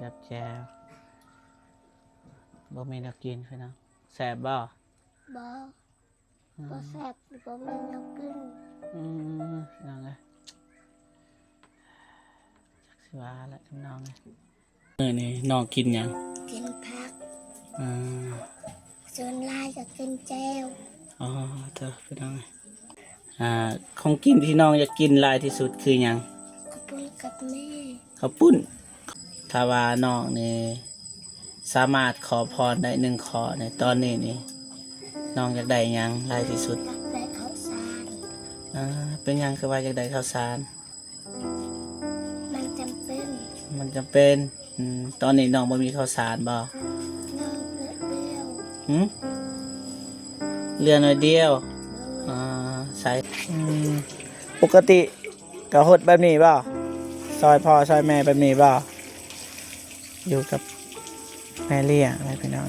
กับแจวบ่มีนักกินพี่น้องแซ่บบ่บ่แซ่บบ่มีแนวกินพี่น้องเลยจักสิว่าละพี่น้องเลยนี่น้องกินหยังกินผักอ่าส่วนลายก็กินแจวอ๋อเถอะพี่น้องเลยของกินที่น้องอยากกินหลายที่สุดคือหยังข้าวปุ้นกับแม่ข้าวปุ้นถ้าว่าน้องนี่สามารถขอพรได้1 ข้อในตอนนี้นี่น้องอยากได้หยังหลายที่สุดอยากได้ข้าวสารเป็นหยังคือว่าอยากได้ข้าวสารมันจำเป็นตอนนี้น้องบ่มีข้าวสารบ่น้องเลือดเดียวเรือน้อยเดียวใส่ปกติก็หดแบบนี้บ่ซอยพ่อซอยแม่แบบนี้บ่อยู่กับแม่เลี้ยงอะไรพี่น้อง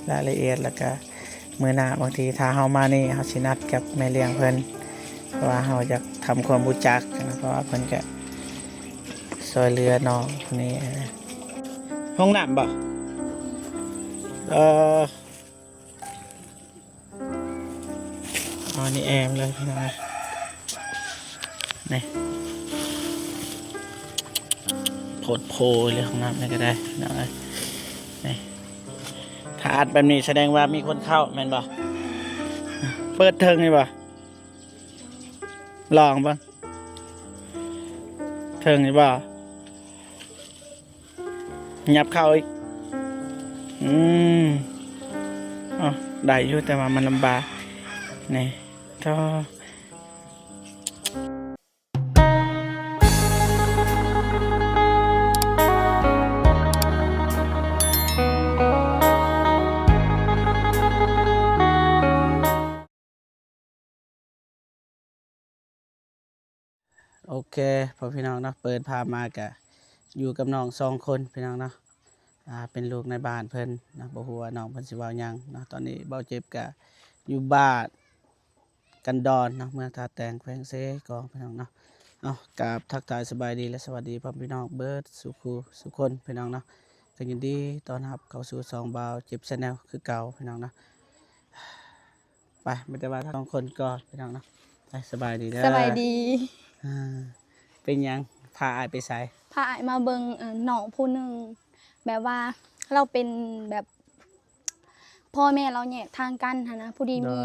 รายละเอียดแล้วก็มื้อหน้าบางทีถ้าเฮามานี่เฮาสินัดกับแม่เลี้ยงเพิ่นเพราะว่าเฮาอยากทำความรู้จักนะเพราะว่าเพิ่นก็ซอยเรือน้องคนนี้ห้องน้ำบ่นี่แอมเลยพี่น้องนี่โผดโพเลยห้องน้ำนี่ก็ได้พี่น้องนี่ถ้าอัดแบบนี้แสดงว่ามีคนเข้าแม่นบ่เปิดเทิงนี่บ่ลองบ้างเทิงนี่บ่ยับเข้าอีกได้อยู่แต่ว่ามันลำบากนี่ก็โอเคพอพี่น้องเนาะเปิดพามากะอยู่กับน้อง2 คนพี่น้องเนาะเป็นลูกในบ้านเพิ่นนะบ่ฮู้ว่าน้องเพิ่นสิเว้าหยังเนาะตอนนี้เบาเจ็บกะอยู่บ้านกันดอนเนาะเมืองท่าแตงแขวงเซกองพี่น้องเนาะกราบทักทายสบายดีและสวัสดีพ่อพี่น้องเบิร์ดสุคนพี่น้องเนาะก็ยินดีต้อนรับเข้าสู่2บ่าวเจ็บ Channel คือเก่าพี่น้องเนาะไปไม่ได้ว่าทั้งคนก่อนพี่น้องเนาะไปสบายดีเด้อสบายดีเป็นยังพาอายไปไสพาอายมาเบิ่งน้องผู้หนึ่งแบบว่าเราเป็นแบบพ่อแม่เราแยกทางกันหั่นนะผู้ดีมี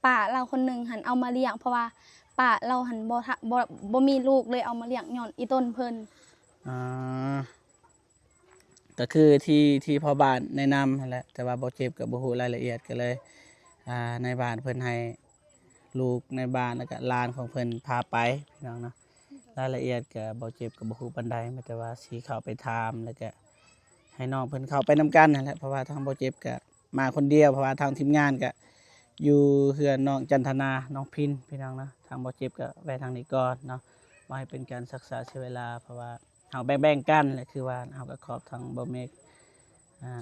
ป้าเราคนหนึ่งหันเอามาเลี้ยงเพราะว่าป้าเราหันบ่มีลูกเลยเอามาเลี้ยงย้อนอีต้นเพิ่นก็คือที่พ่อบ้านแนะนำนั่นแหละแต่ว่าบ่เจ็บกับบ่ฮู้รายละเอียดก็เลยในบ้านเพิ่นให้ลูกในบ้านแล้วก็หลานของเพิ่นพาไปพี่น้องเนาะรายละเอียดก็บ่เจ็บกับบ่ฮู้ปานใดแต่ว่าสิเข้าไปถามแล้วก็ให้น้องเพิ่นเข้าไปนำกันนั่นแหละเพราะว่าทางบ่เจ็บก็มาคนเดียวเพราะว่าทางทีมงานก็อยู่เฮือนน้องจันทนาน้องพินพี่น้องเนาะทางบ่เจ็บก็แวะทางนี้ก่อนเนาะบ่ให้เป็นการศึกษาเสียเวลาเพราะว่าเฮาแบ่งๆกันแหละคือว่าเฮาก็ขอบทางบ่เมก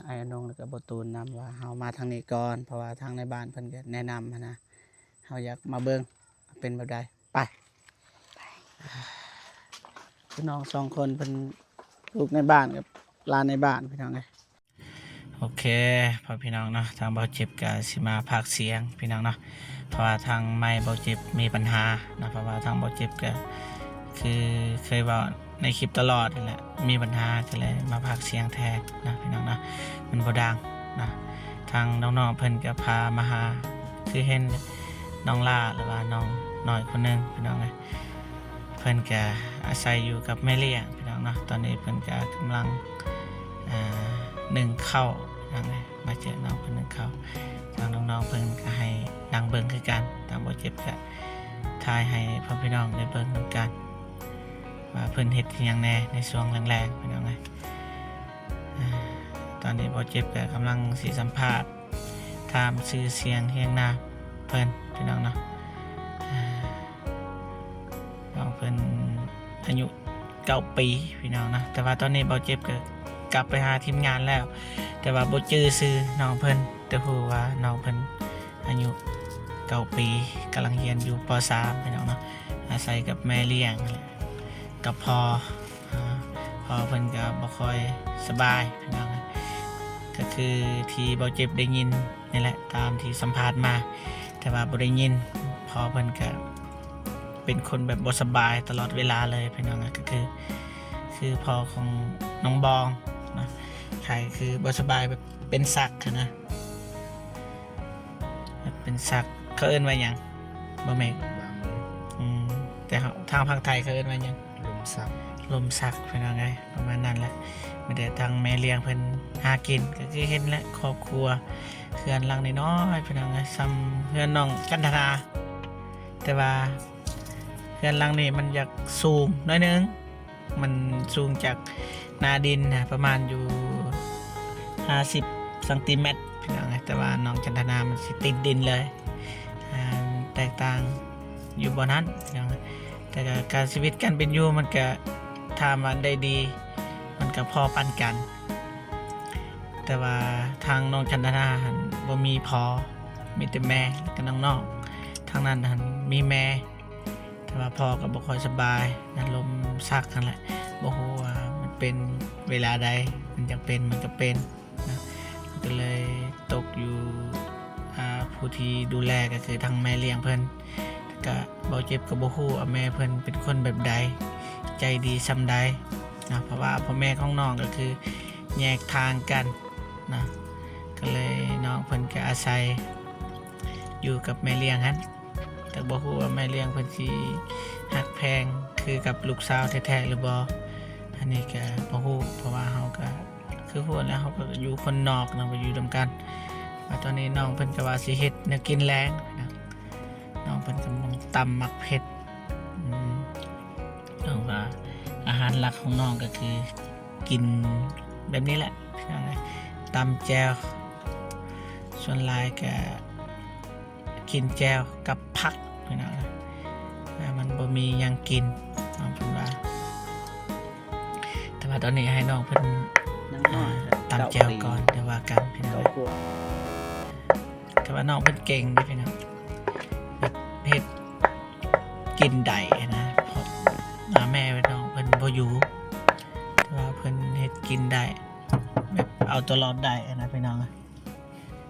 ไอ้อนงแล้วก็บ่ตูนนำว่าเฮามาทางนี้ก่อนเพราะว่าทางในบ้านเพิ่นก็แนะนำนะเฮาอยากมาเบิ่งเป็นแบบใดไปพี่น้อง2 คนเป็นลูกในบ้านกับหลานในบ้านพี่น้องเลยโอเคพอพี่น้องเนาะทางเบาเจ็บกับสิมาพากเสียงพี่น้องเนาะเพราะว่าทางไม้เบาเจ็บมีปัญหานะเพราะว่าทางเบาเจ็บก็คือเคยบอกในคลิปตลอดนี่แหละมีปัญหาก็เลยมาพากเสียงแทนนะพี่น้องเนาะมันบ่ดังนะทางน้องๆเพิ่นก็พามาหาคือเห็นน้องล่าหรือว่าน้องน้อยคนนึงพี่น้องเลยเพิ่นก็อาศัยอยู่กับแม่เลี้ยงพี่น้องเนาะตอนนี้เพิ่นก็กำลังนึ่งข้าวมาเจอน้องเพิ่นนึ่งข้าวทางน้องๆเพิ่นก็ให้นั่งเบิ่งคือกันทางบ่เจ็บก็ทายให้พ่อพี่น้องได้เบิ่งนำกันว่าเพิ่นเฮ็ดอิหยังแน่ในช่วงแรงๆพี่น้องเลยตอนนี้บ่เจ็บก็กำลังสิสัมภาษณ์ถามชื่อเสียงเฮียงนามเพิ่นพี่น้องเนาะน้องเพิ่นอายุ9 ปีพี่น้องนะแต่ว่าตอนนี้บ่เจ็บก็กลับไปหาทีมงานแล้วแต่ว่าบ่จื้อชื่อน้องเพิ่นแต่ฮู้ว่าน้องเพิ่นอายุ9 ปีกำลังเรียนอยู่ป.3 พี่น้องเนาะอาศัยกับแม่เลี้ยงกับพ่อ อเพิ่นก็บ่ค่อยสบายพี่น้องก็คือที่เบาเจ็บได้ยินนี่แหละตามที่สัมภาษณ์มาแต่ว่าบ่ได้ยินพอเพิ่นก็เป็นคนแบบบ่สบายตลอดเวลาเลยพี่น้องก็คือพ่อของน้องบองนะใครคือบ่สบายแบบเป็นสักนะเป็นสักเขาเอิ้นว่าหยังบ่แม่นแต่ทางภาคไทยเขาเอิ้นว่าหยังลมสักพี่น้องไงประมาณนั้นแหละไม่ได้ทางแม่เลี้ยงเพิ่นหากินก็คือเห็นและครอบครัวเพื่อนหลังน้อยๆพี่น้องไงซ้ำเพื่อนน้องกันธนาแต่ว่าเพื่อนหลังนี่มันอยากสูงน้อยนึงมันสูงจากนาดินนะประมาณอยู่50 ซนติเมตรพี่น้องไงแต่ว่าน้องจันทนามันสิติดดินเลยแตกต่างอยู่บนนั้นพี่น้องแต่การชีวิตการเป็นอยู่มันก็ทำมันได้ดีมันก็พอปันกัน แต่ว่าทางน้องจันทนาบ่มีพอมีแต่แม่กับน้องๆทางนั้นมีแม่แต่ว่าพ่อก็บ่ค่อยสบายนั่นลมซักนั่นแหละบ่ฮู้ว่ามันเป็นเวลาใดมันจะเป็นมันก็เป็นนะก็เลยตกอยู่ผู้ที่ดูแลก็คือทางแม่เลี้ยงเพิ่นก็บ่เจ็บก็บ่ฮู้ว่าแม่เพิ่นเป็นคนแบบใดใจดีซำใดนะเพราะว่าพ่อแม่ของน้องก็คือแยกทางกันนะก็เลยน้องเพิ่นก็อาศัยอยู่กับแม่เลี้ยงฮั่นแต่บ่ฮู้ว่าแม่เลี้ยงเพิ่นสิฮักแพงคือกับลูกสาวแท้ๆหรือบ่อันนี้ก็บ่ฮู้เพราะว่าเฮาก็คือฮู้แล้วเฮาก็อยู่คนนอกนะบ่อยู่นํกันว่าตอนนี้น้องเพิ่นก็ว่าสิเฮ็ดแนวกินแลงนะน้องเพิ่นกำลังตำมักเผ็ดน้องว่าอาหารหลักของน้องก็คือกินแบบนี้แหละพี่น้องตำแจ่วส่วนหลายก็กินแจ่วกับผักพี่น้องมันบ่มีหยังกินน้องเพิ่นว่าแต่ว่าตอนนี้ให้น้องเพิ่นตำแจ่วก่อนเดี๋ยวว่ากันพี่น้องแต่ว่าน้องเพิ่นเก่งนะพี่น้องแบบเฮ็ดกินได้นะเพราะแม่น้องเพิ่นบ่อยู่แต่ว่าเพิ่นเฮ็ดกินได้แบบเอาตัวรอดได้นะพี่น้อง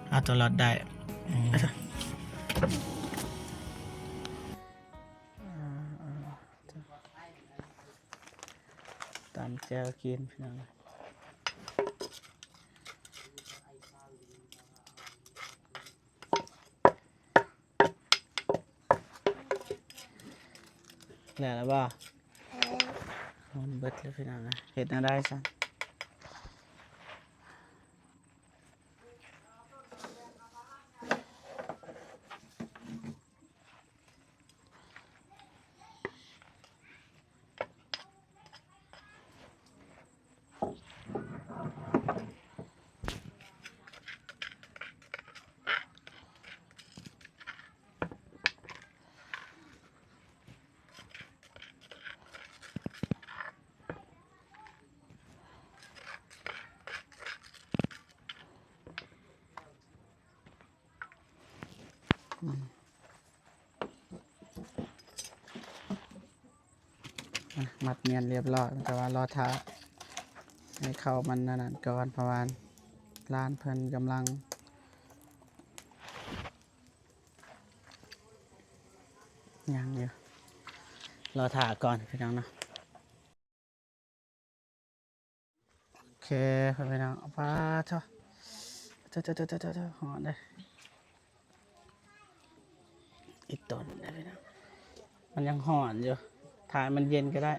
เอาตัวรอดได้ตามแจวกินพี่น้องแล้วบ่มันเบิดเลยพี่น้องเฮ็ดได้ซะมัดเนียนเรียบร้อยแต่ว่ารอท้าให้เข้ามันนั่นก่อนเพราะว่าร้านเพิ่นกำลังยังอยู่รอถ่าก่อนพี่น้องนะโอเคพี่น้องเอาป้าเถอะหอนเลยอีกต้นได้พี่น้องมันยังหอนอยู่ถ่ายมันเย็นก็ได้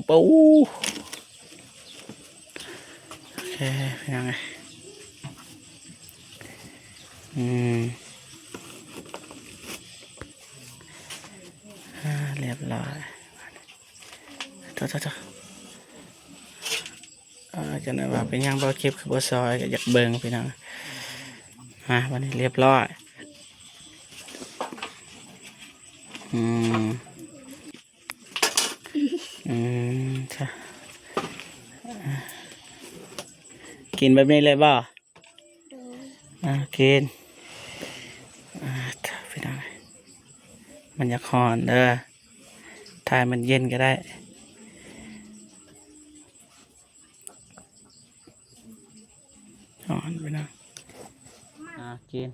ปูโอเคพี่น้องไงเรียบร้อยจะนั้นว่าเป็นยังบ่คลิปคือบ่ซอยก็อยากเบิ่งพี่น้องวันนี้เรียบร้อย อืมอืมใช่กินแบบนี้เลยบ่ โดย กินไปได้มันอยากหอนเด้อทายมันเย็นก็ได้หอนไปนะกิน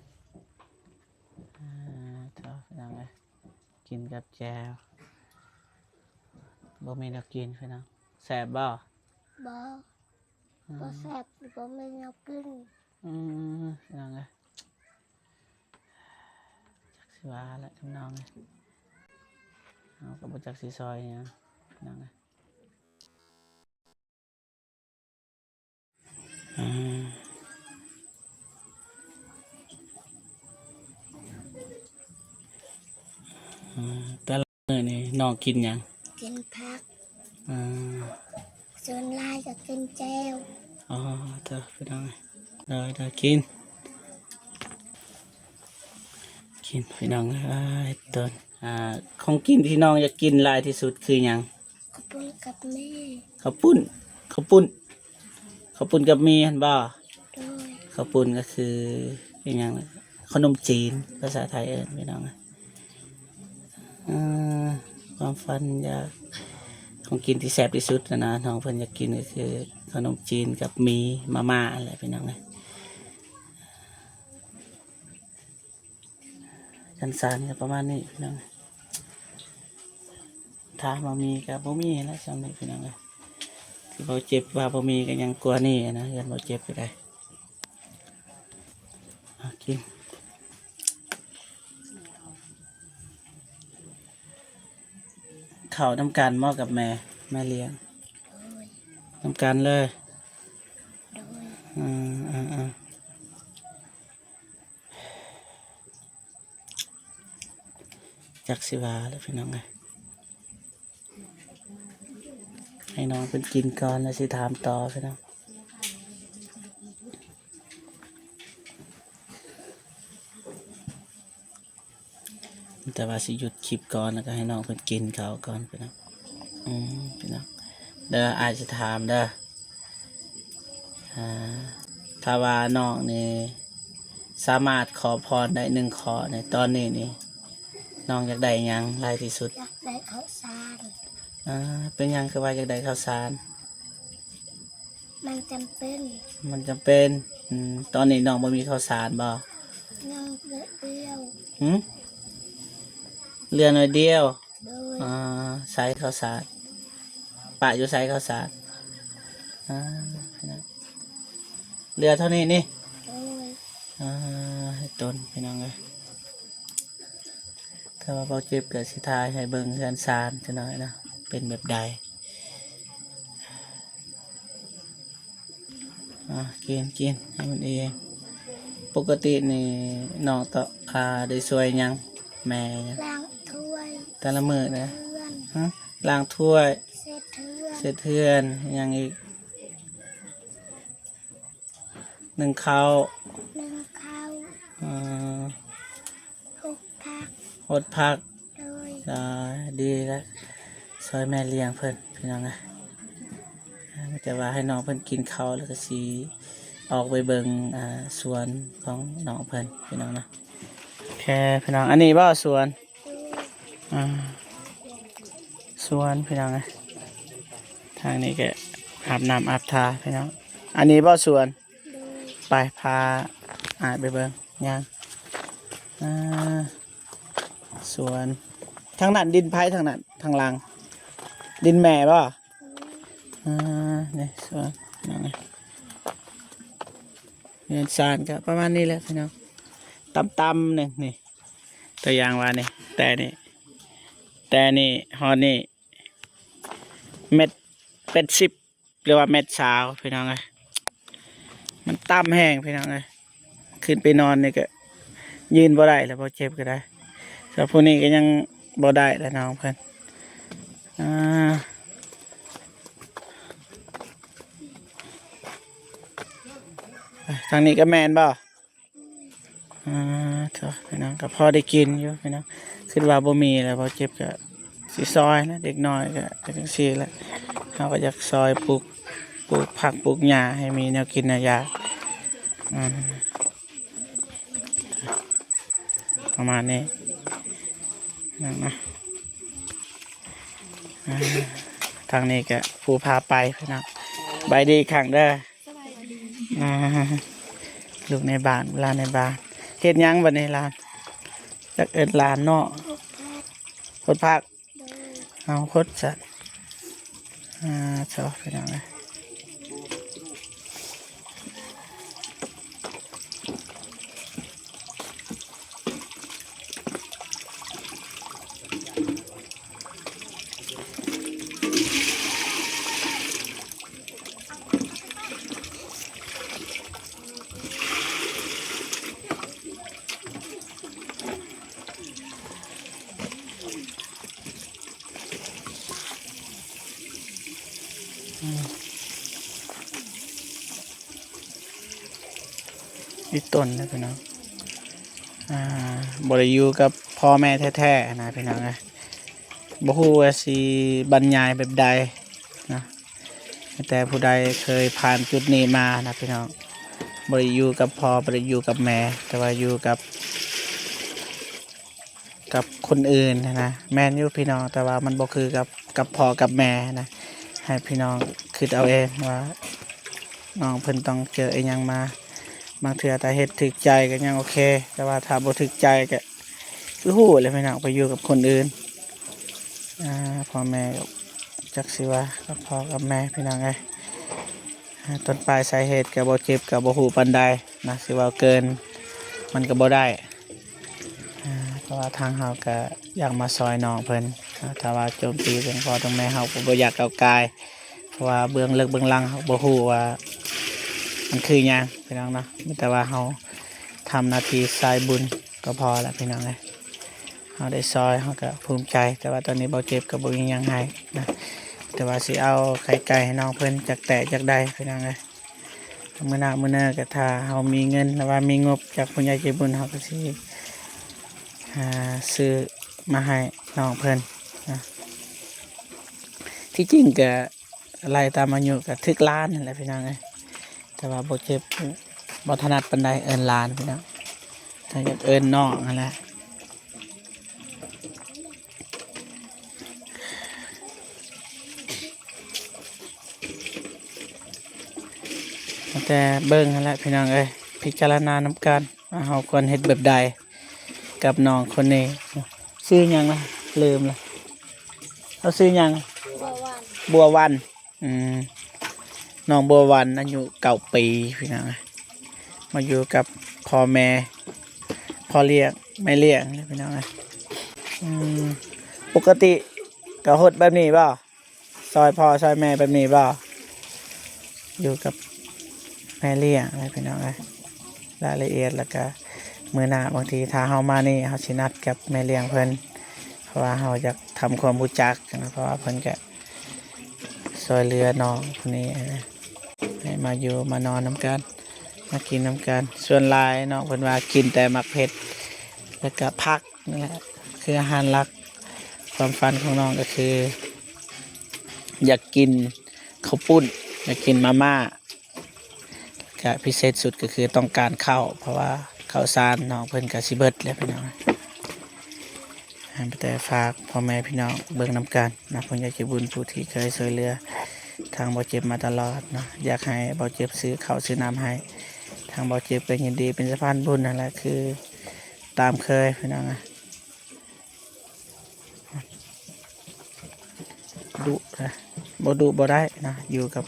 เท่าไปนะกินกับแจวบ่มีนักกินไปนะแสบบ่ บ่บ่แซ่บหรือบ่ไม่เอากิน ยังไงจักสิว่าแหละทำนองไงเอากับบจักสีซอยเนี่ยยังไงแต่ละมื้อนี่น้องกินหยัง กินผัก อ่า ส่วนลายก็กินแจ่ว อ๋อเธอไปยังไงได้กินไปน้องไอ้ต้นของกินที่น้องอยากกินหลายที่สุดคือหยัง ข้าวปุ้นกับแม่ ข้าวปุ้นข้าวปุ้นข้าวปุ้นกับมีเห็นบ่ โดย ข้าวปุ้นก็คือเป็นหยังขนมจีนภาษาไทยเอิ้นพี่น้องความฝันอยากของกินที่แซ่บที่สุดนะน้องเพิ่นอยากกินก็คือขนมจีนกับมีมาม่าอะไรพี่น้องกันสารก็ประมาณนี้พี่น้องถ้ามามีกับบ่มีแล้วจำได้พี่น้องที่เขาเจ็บว่าบ่มีก็ยังกลัวนี่นะยันบ่เจ็บก็ได้กินข้าวน้ำกันหม้อกับแม่เลี้ยง โดย น้ำกันเลย โดย จักสิวาแล้วพี่น้องไงให้น้องเป็นกินก่อนแล้วสิถามต่อพี่น้องแต่ว่าสิหยุดคลิปก่อนแล้วก็ให้น้องเป็นกินข้าวก่อนพี่น้องพี่น้องเด้ออาจจะถามเด้อถ้าว่าน้องนี่สามารถขอพรได้1 ข้อในตอนนี้นี่น้องอยากได้หยังหลายที่สุด อยากได้ข้าวสาร เป็นหยังคือว่าอยากได้ข้าวสาร มันจำเป็น มันจำเป็นตอนนี้น้องบ่มีข้าวสารบ่ ยังเหลือเดียว หืมเรือหน่อยเดียว โดย ใส่ข้าวสารปะอยู่ใส่ข้าวสารเรือเท่านี้นี่ โดย ให้ต้นพี่น้องเลยถ้าว่าเบาเจ็บเกิดสิทายให้เบิ่งเรือนซานจะน้อยนะเป็นแบบใดกินให้มันเองปกตินี่น้องต่อได้ช่วยหยังแม่เนี่ย ล้างถ้วย แต่ละมื้อนะ เพื่อน ล้างถ้วย เศษเทือน เสร็จเทือนหยังอีกนึ่งข้าว นึ่งข้าว หุกผัก หดผัก โดย ดีแล้วซอยแม่เลี้ยงเพิ่นพี่น้องนะแต่ว่าให้น้องเพิ่นกินข้าวแล้วก็สีออกไปเบิ่งสวนของน้องเพิ่นพี่น้องนะแค่พี่น้องอันนี้บ่สวน โดย สวนพี่น้องนะทางนี้ก็อาบน้ำอาบทาพี่น้องอันนี้บ่สวน โดย ไปพาไปเบิ่งย่างสวนทางนั้นดินไผ่ทางนั้นทางล่างดินแม่บ่นี่สวนน้องเรียนสารก็ประมาณนี้แหละพี่น้องตำหนึ่งนี่ตัวอย่างว่านี่แต่นี่ฮอนี่เม็ดเป็น10หรือว่าเม็ดสาวพี่น้องเลยมันต่ำแห้งพี่น้องเลยขึ้นไปนอนนี่ก็ยืนบ่ได้แล้วพอเจ็บก็ได้แต่พวกนี้ก็ยังบ่ได้แล้วน้องเพิ่นทางนี้ก็แมนบ่ เถอะพี่น้องก็พอได้กินอยู่พี่น้องคิดว่าบ่มีแล้วพอเจ็บก็สิซอยนะเด็กน้อยก็จังซี่แหละเราก็อยากซอยปลูกผักปลูกหญ้าให้มีแนวกินแนวยากอืมประมาณนี้นะทางนี้ก็ผู้พาไปพี่น้องใบดีขังเด้ออ่าลูกในบ้านหลานในบ้านเฮ็ดหยังบัดนี้หลานจักเอิ้นหลานเนาะคดผัก โดย เอาคดสัตว์ชอบพี่น้องเลยนี่ต้นนะพี่น้องบริยูกับพ่อแม่แท้ๆนะพี่น้องนะบ่ฮู้ว่าสิบรรยายแบบใดนะแต่ผู้ใดเคยผ่านจุดนี้มานะพี่น้องบริยูกับพ่อบริยูกับแม่ แต่ว่าอยู่กับคนอื่นนะแม่นอยู่พี่น้องแต่ว่ามันบ่คือกับพ่อกับแม่นะให้พี่น้องคิดเอาเองว่าน้องเพิ่นต้องเจออีหยังมาบางเทื่อถ้าเฮ็ดถึกใจก็ยังโอเคแต่ว่าถ้าบ่ถึกใจก็คือฮู้เลยพี่น้องไปอยู่กับคนอื่นพ่อแม่ก็จักสิว่ากับพ่อกับแม่พี่น้องไงต้นปลายสาเหตุก็บ่เจ็บก็บ่ฮู้ปานใดนะสิว่าเกินมันก็บ่ได้เพราะว่าทางเฮาก็อยากมาซอยน้องเพิ่นถ้าว่าโจมตีถึงพ่อถึงแม่เฮาก็บ่อยากเอากายเพราะว่าเบื้องลึกเบื้องหลังเฮาบ่ฮู้ว่ามันคือหยังพี่น้องเนาะมีแต่ว่าเฮาทำหน้าที่สายบุญก็พอแล้วพี่น้องเอ้ยเฮาได้ซอยเฮาก็ภูมิใจแต่ว่าตอนนี้บ่เจ็บก็บ่มีหยังให้นะแต่ว่าสิเอาไข่ไก่ให้น้องเพิ่นจักแตะจักได้พี่น้องเอ้ยมื้อหน้ามื้อหน้าก็ถ้าเฮามีเงินหรือว่ามีงบจากผู้ใหญ่ใจบุญเฮาก็สิซื้อมาให้น้องเพิ่นนะที่จริงก็ไล่ตามอายุก็ถึกล้านนั่นแหละพี่น้องเอ้ยแต่ว่าบ่เจ็บบ่ถนัดปานใดเอิ้นล้านพี่น้องถ้าอยากเอิ้นน้องนั่นแหละแต่เบิ่งนั่นแหละพี่น้องเอ้ยพิจารณานำกันว่าเฮาควรเฮ็ดแบบใดกับน้องคนนี้ชื่อหยังล่ะลืมละเขาชื่อหยัง บัววัน บัววันน้องบัววันอายุ9 ปีพี่น้องมาอยู่กับพ่อแม่พ่อเลี้ยงไม่เลี้ยงพี่น้องปกติก็หดแบบนี้เปล่าซอยพ่อซอยแม่แบบนี้เปล่าอยู่กับแม่เลี้ยงอะไรพี่น้องรายละเอียดแล้วก็มื้อหน้าบางทีถ้าเฮามานี่เฮาสินัดกับแม่เลี้ยงเพิ่นเพราะว่าเฮาอยากทำความรู้จักนะเพราะว่าเพิ่นก็ซอยเรือน้องคนนี้ให้มาอยู่มานอนน้ำกันมากินน้ำกันส่วนลายน้องเพิ่นว่ากินแต่มักเผ็ดแล้วก็พักนี่แหละคืออาหารหลักความฝันของน้องก็คืออยากกินข้าวปุ้นอยากกินมาม่าก็พิเศษสุดก็คือต้องการข้าวเพราะว่าข้าวสารน้องเพิ่นก็สิเบิดแล้วพี่น้องแต่ฝากพ่อแม่พี่น้องเบิ่งน้ำกันนะคนอยากจะบุญผู้ที่เคยช่วยเหลือทางบ่เจ็บมาตลอดเนาะอยากให้บ่เจ็บซื้อข้าวซื้อน้ำให้ทางบ่เจ็บก็ยินดีเป็นสะพานบุญนั่นแหละคือตามเคยพี่น้องดุนะบ่ดุบ่ได้นะอยู่กับ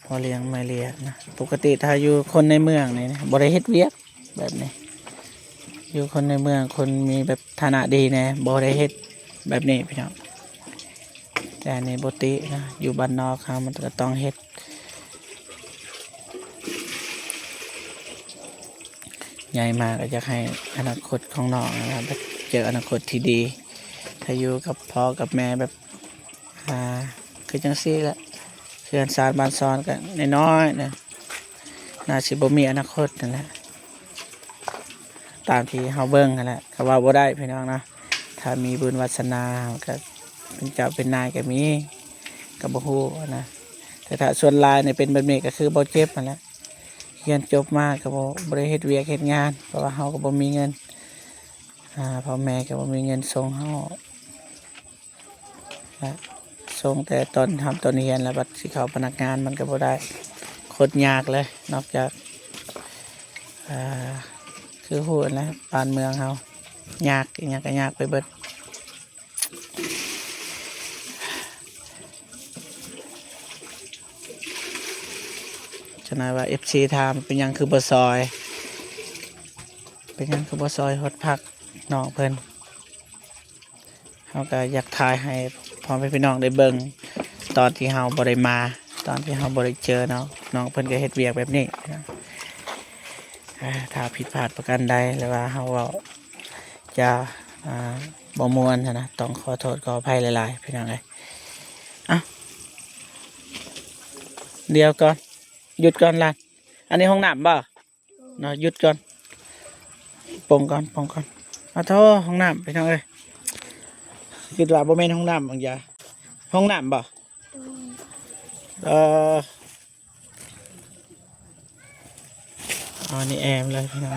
พ่อเลี้ยงแม่เลี้ยงนะปกติถ้าอยู่คนในเมืองนี่บ่ได้เฮ็ดเวียกแบบนี้อยู่คนในเมืองคนมีแบบฐานะดีแน่บ่ได้เฮ็ดแบบนี้พี่น้องแต่ในปกตินะอยู่บ้านนอกครับมันก็ต้องเฮ็ดใหญ่มากก็จะให้อนาคตของน้องนะครับเจออนาคตที่ดีถ้าอยู่กับพ่อกับแม่แบบคือจังซี่แหละเพื่อนสารบ้านซ้อนกันน้อยๆนะน่าสิบ่มีอนาคตนั่นแหละ ตามที่เฮาเบิ่งนั่นแหละก็ว่าบ่ได้พี่น้องนะถ้ามีบุญวาสนาก็เป็นเจ้าเป็นนายก็มีก็บ่ฮู้นะแต่ถ้าส่วนหลายเนี่ยเป็นแบบนี้ก็คือบ่เจ็บนั่นแหละเรียนจบมาก็บ่ได้เฮ็ดเวียกเฮ็ดงานเพราะว่าเฮาก็บ่มีเงินพ่อแม่ก็บ่มีเงินส่งเฮาส่งแต่ตอนทำตอนเรียนแล้วบัดสิเข้าพนักงานมันก็บ่ได้โคตรยากเลยนอกจากคือฮู้นะบ้านเมืองเฮายากอีหยังก็ยากไปเบิดฉะนั้นว่า FC ถามเป็นหยังคือบ่ซอยเป็นหยังคือบ่ซอยฮอดพักน้องเพิ่นเฮาก็อยากถ่ายให้พ่อแม่พี่น้องได้เบิ่งตอนที่เฮาบ่ได้มาตอนที่เฮาบ่ได้เจอเนาะน้องเพิ่นก็เฮ็ดเวียกแบบนี้ถ้าผิดพลาดประการใดหรือว่าเฮาเว้าจะบ่ม่วนนะต้องขอโทษขออภัยหลายๆพี่น้องเอ้ยเดี๋ยวก่อนหยุดก่อนล่ะอันนี้ห้องน้ำบ่เนาะหยุดก่อนปงก่อนเอาโทษห้องน้ำพี่น้องเอ้ยคิดว่าบ่แม่นห้องน้ำบางอย่างห้องน้ำบ่อันนี้แอมเลยพี่น้อง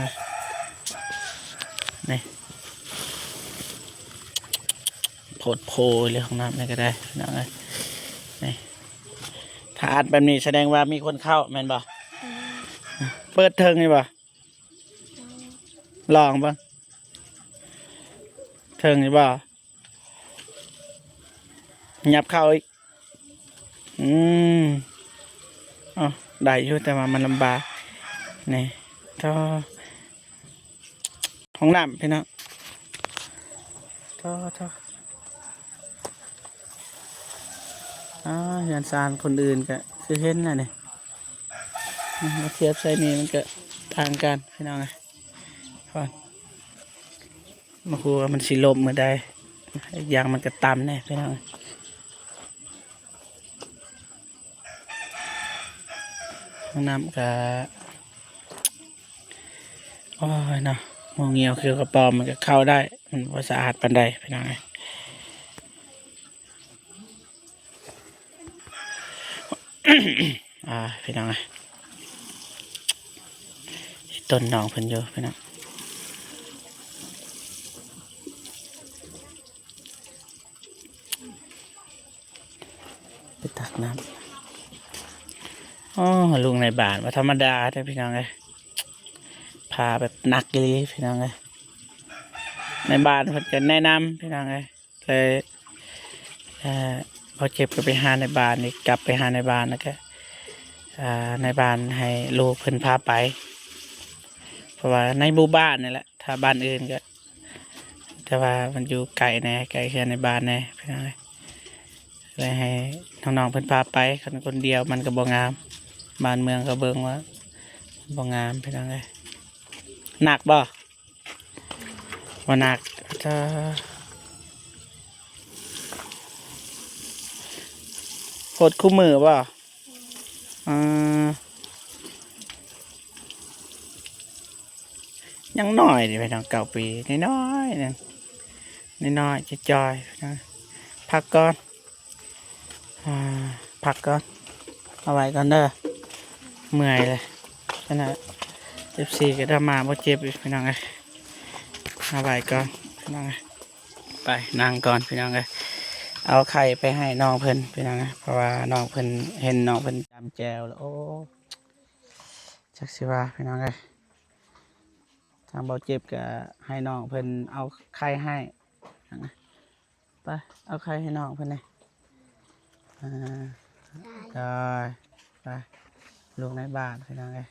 นี่โผดโพเลยห้องน้ำนี่ก็ได้พี่น้องนี่ถ้าอัดแบบนี้แสดงว่ามีคนเข้าแม่นบ่เปิดเทิงนี่บ่ลองบ่เทิงนี่บ่ยับเข้าอีกอ๋อได้อยู่แต่ว่ามันลำบากนี่ท่อห้องน้ำพี่น้องท่อยานซานคนอื่นก็คือเห็นน่ะนี่มาเทียบใส่นี่มันก็ทางกันพี่น้องไงก่อนมาคูว่ามันสิลมเมื่อใดยางมันก็ต่ำแน่พี่น้องห้องน้ำก็โอ้ยเนาะมองเงียวคือกระป๋อมมันก็เข้าได้มันว่าสะอาดปันใดพี่น้องไงพี่น้องไงต้นหนองเพิ่นอยู่พี่น้องไปตักน้ำลุงในบ้านว่าธรรมดาได้พี่น้องไงพาแบบหนักเลยพี่น้องไงในบ้านเพิ่นจะแนะนำพี่น้องไงเลยพอเจ็บก็ไปหาในบ้านนี่กลับไปหาในบ้านแล้วก็ในบ้านให้ลูกเพิ่นพาไปเพราะว่าในหมู่บ้านนี่แหละถ้าบ้านอื่นก็แต่ว่ามันอยู่ไกลแน่ไกลแค่ในบ้านแน่พี่น้องเลยให้น้องๆเพิ่นพาไปคนเดียวมันก็บ่งามบ้านเมืองก็เบิ่งว่าบ่งามพี่น้องหนักบ่ว่าหนักจะโหดคู่มือบ่ยังน้อยดิไปทาง9 ปีน้อยๆนึงน้อยๆจะจอยนะพักก่อนเอาไว้ก่อนเด้อเมื่อยเลยขนาด14ก็ได้มาบ่เจ็บอีกพี่น้องเอ้ยเอาไว้ก่อนพี่น้องเอ้ยไปนั่งก่อนพี่น้องเอ้ยเอาไข่ไปให้น้องเพิ่นพี่น้องเอ้ยเพราะว่าน้องเพิ่นเห็นน้องเพิ่นจำแจวแล้วโอ้จักสิว่าพี่น้องเอ้ยทางเบาเจ็บก็ให้น้องเพิ่นเอาไข่ให้ไปเอาไข่ให้น้องเพิ่นเลยได้ไปลูกในบ้านพี่น้องเอ้ย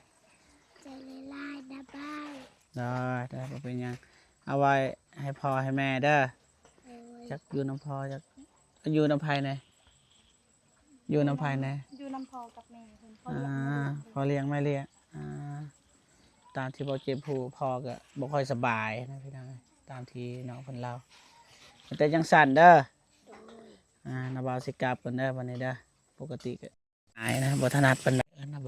ใจลายนะบ้านได้บ่เป็นหยังเอาไว้ให้พ่อให้แม่เด้อจักอยู่น้ำพ่อจักอยู่น้ำภายในอยู่น้ำภายในอยู่น้ำพ่อกับแม่เพิ่นพอเลี้ยงไม่เลี้ยงตามที่บ่เจ็บผู้พ่อก็บ่ค่อยสบายนะพี่น้องตามที่น้องเพิ่นเล่าแต่ยังสั่นเด้อนาบาวสิกลับกันเด้อวันนี้เด้อปกติก็หายนะบ่ถนัดปานใดนะ